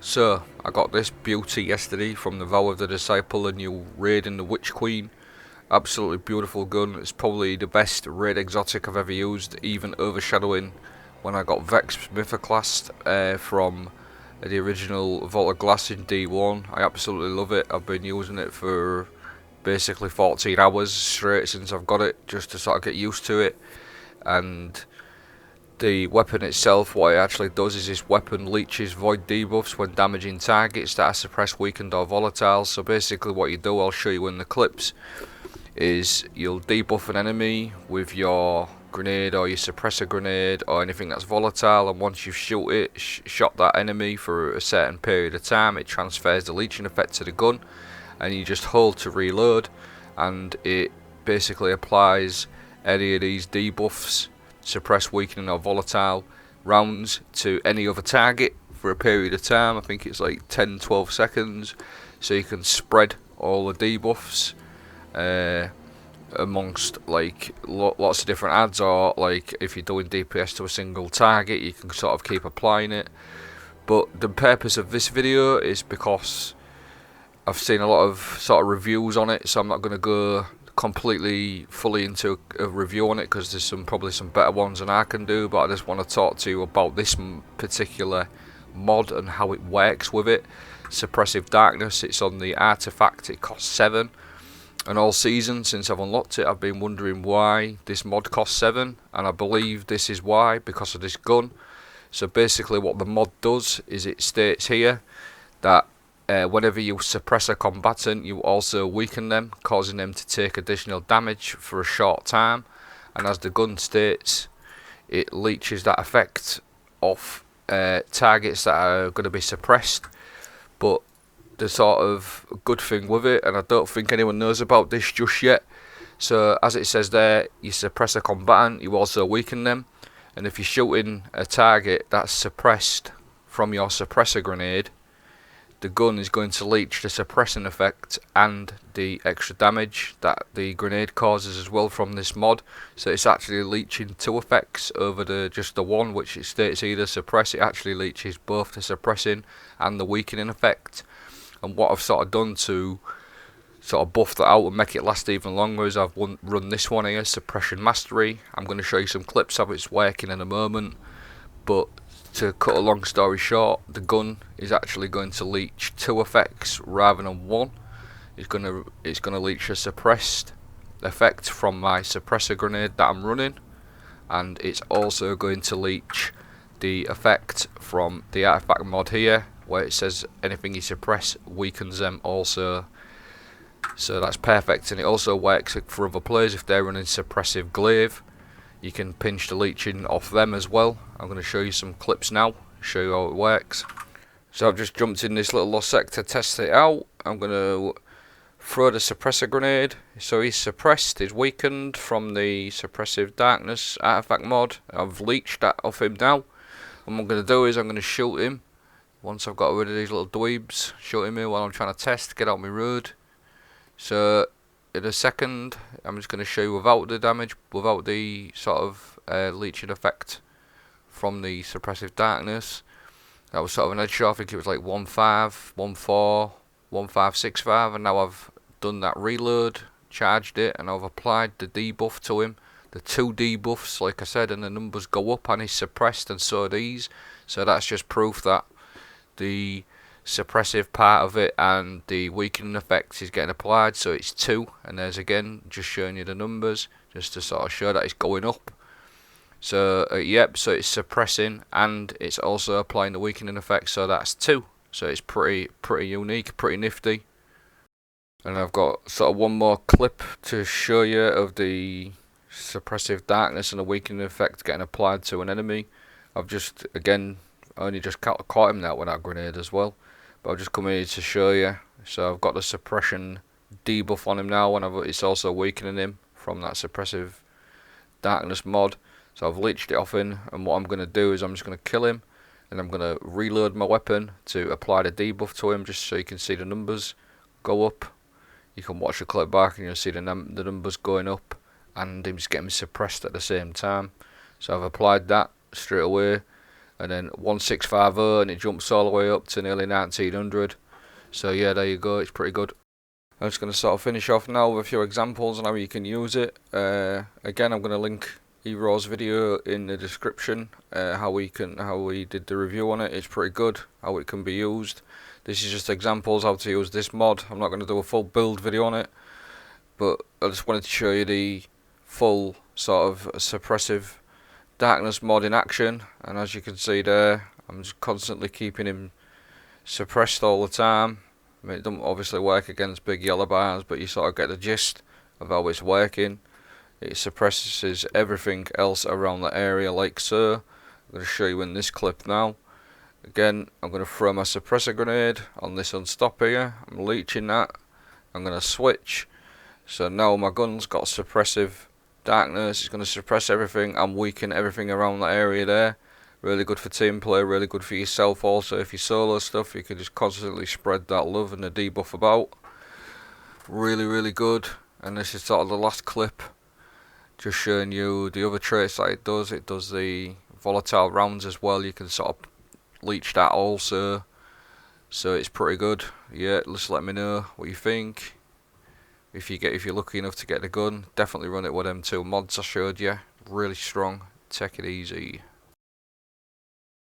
So, I got this beauty yesterday from the Vow of the Disciple, a new raid in the Witch Queen. Absolutely beautiful gun. It's probably the best raid exotic I've ever used, even overshadowing when I got Vex Mythoclast from the original Vault of Glass in D1. I absolutely love it. I've been using it for basically 14 hours straight since I've got it, just to sort of get used to it. And the weapon itself, what it actually does is this weapon leeches void debuffs when damaging targets that are suppressed, weakened or volatile. So basically what you do, I'll show you in the clips, is you'll debuff an enemy with your grenade or your suppressor grenade or anything that's volatile, and once you've shot that enemy for a certain period of time, it transfers the leeching effect to the gun, and you just hold to reload, and it basically applies any of these debuffs, suppress, weakening or volatile rounds, to any other target for a period of time. I think it's like 10-12 seconds, so you can spread all the debuffs amongst like lots of different adds, or like if you're doing DPS to a single target, you can sort of keep applying it. But the purpose of this video is because I've seen a lot of sort of reviews on it, so I'm not going to go completely fully into a review on it because there's probably some better ones than I can do. But I just want to talk to you about this particular mod and how it works with it. Suppressive Darkness, it's on the artifact, it costs 7, and all season since I've unlocked it I've been wondering why this mod costs 7, and I believe this is why, because of this gun. So basically what the mod does is it states here that whenever you suppress a combatant, you also weaken them, causing them to take additional damage for a short time, and as the gun states, it leeches that effect off targets that are going to be suppressed. But the sort of good thing with it, and I don't think anyone knows about this just yet, so as it says there, you suppress a combatant, you also weaken them, and if you're shooting a target that's suppressed from your suppressor grenade, the gun is going to leech the suppressing effect and the extra damage that the grenade causes as well from this mod. So it's actually leeching 2 effects over just the one, which it states either suppress. It actually leeches both the suppressing and the weakening effect. And what I've sort of done to sort of buff that out and make it last even longer is I've run this one here, Suppression Mastery. I'm going to show you some clips of it's working in a moment, but to cut a long story short, the gun is actually going to leech 2 effects rather than 1. It's gonna leech a suppressed effect from my suppressor grenade that I'm running, and it's also going to leech the effect from the artifact mod here, where it says anything you suppress weakens them also. So that's perfect, and it also works for other players if they're running suppressive glaive. You can pinch the leeching off them as well. I'm going to show you some clips now, show you how it works. So I've just jumped in this little lost sector to test it out. I'm going to throw the suppressor grenade. So he's suppressed, he's weakened from the Suppressive Darkness artifact mod. I've leeched that off him now. What I'm going to do is I'm going to shoot him. Once I've got rid of these little dweebs, shoot him here while I'm trying to test, get out my road. So in a second, I'm just going to show you without the damage, without the sort of leeching effect from the Suppressive Darkness. That was sort of an headshot. I think it was like 1.5, 1.4, 1.565, and now I've done that reload, charged it, and I've applied the debuff to him. The 2 debuffs, like I said, and the numbers go up, and he's suppressed, and so are these. So that's just proof that the suppressive part of it and the weakening effects is getting applied. So it's 2, and there's again just showing you the numbers just to sort of show that it's going up. So yep, so it's suppressing and it's also applying the weakening effect, so that's 2. So it's pretty unique, pretty nifty. And I've got sort of one more clip to show you of the Suppressive Darkness and the weakening effect getting applied to an enemy. I've just again only just caught him now with that grenade as well, but I've just come here to show you. So I've got the suppression debuff on him now, and it's also weakening him from that Suppressive Darkness mod. So I've leeched it off him, and what I'm going to do is I'm just going to kill him, and I'm going to reload my weapon to apply the debuff to him, just so you can see the numbers go up. You can watch the clip back and you'll see the numbers going up, and him just getting suppressed at the same time. So I've applied that straight away, and then 1650, and it jumps all the way up to nearly 1900. So yeah, there you go, it's pretty good. I'm just going to sort of finish off now with a few examples on how you can use it. Again, I'm going to link Ero's video in the description, how we did the review on it. It's pretty good, how it can be used. This is just examples how to use this mod. I'm not going to do a full build video on it, but I just wanted to show you the full sort of suppressive darkness mod in action. And as you can see there, I'm just constantly keeping him suppressed all the time. I mean, it doesn't obviously work against big yellow bars, but you sort of get the gist of how it's working. It suppresses everything else around the area like so. I'm going to show you in this clip now. Again, I'm going to throw my suppressor grenade on this unstop here. I'm leeching that. I'm going to switch. So now my gun's got suppressive darkness. It's going to suppress everything and weaken everything around that area there. Really good for team play, really good for yourself also. If you solo stuff, you can just constantly spread that love and the debuff about. Really, really good. And this is sort of the last clip, just showing you the other traits that it does. It does the volatile rounds as well. You can sort of leech that also. So it's pretty good. Yeah, just let me know what you think. If you're lucky enough to get the gun, definitely run it with them two mods I showed you. Really strong. Take it easy.